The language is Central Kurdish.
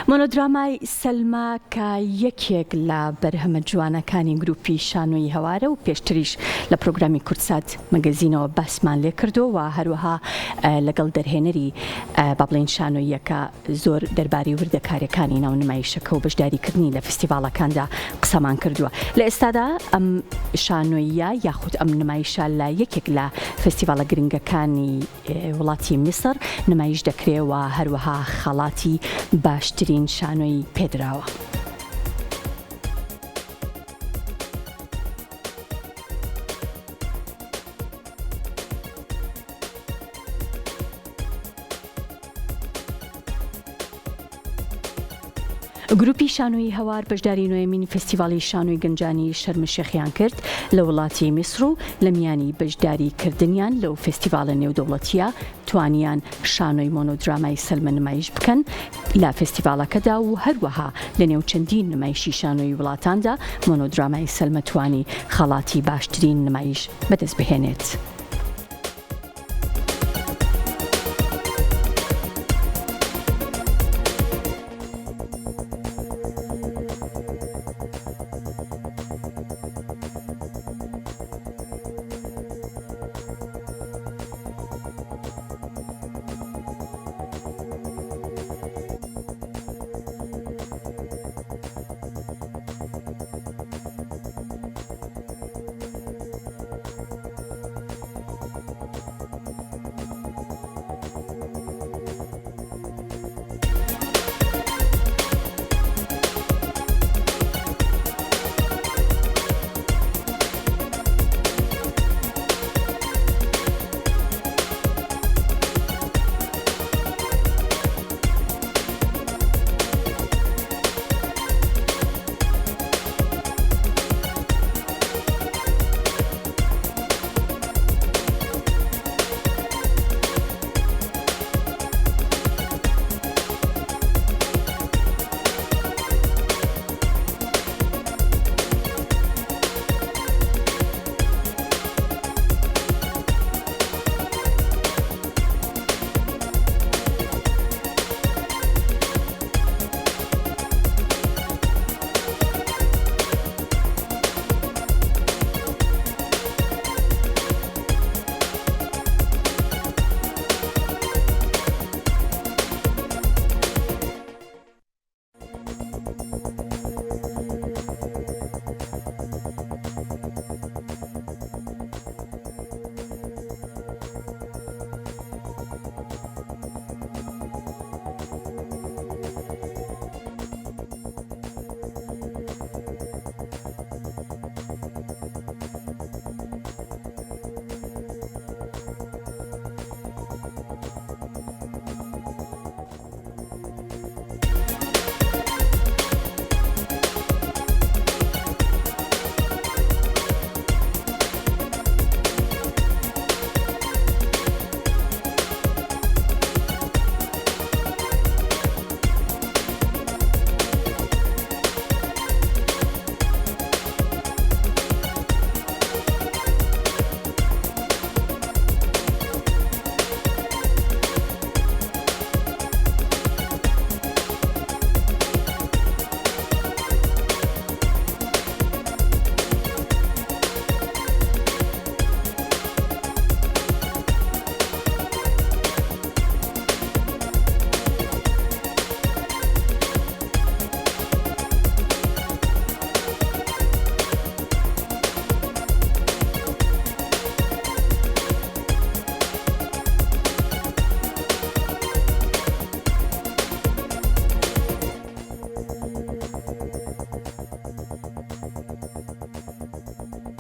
مۆنۆدرامای سەلما کە یەکێک لە بەرهەمە جوانەکانی گروپی شانۆیی هەوارە و پێشتریش لە پرۆگرامی کوردسات مەگەزینەوە باسمان لێ کردووە و هەروەها لەگەڵ دەرهێنەری با بڵێن شانۆیەکە زۆر دەربارەی وردەکاریەکانی ناونمایشەکە و بەشداریکردنی لە فیستیڤاڵەکاندا قسەمان کردووە. لە ئێستادا ئەم شانۆیە یاخود ئەم نمایشە لە یەکێک لە فستیڤاڵە گرنگەکانی وڵاتی میسر نمایش دەکرێتەوە، هەروەها خەلاتی باشترین شانۆی پێدراوە. گروپی شانۆیی هەوار بەشداری نوێمینی فستیڤاڵی شانۆی گەنجانی شەرمشێخیان کرد لە وڵاتی میسر و لە میانی بەشداریکردنیان لەو فستیڤاڵە نێودەوڵەتیە توانیان شانۆی مۆنۆدرامای سەلمە نمایش بکەن لە فستیڤاڵەکەدا و هەروەها لە نێو چەندین نمایشی شانۆی وڵاتاندا مۆنۆدرامای سەلمە توانی خەڵاتی باشترین نمایش بەدەست بهێنێت.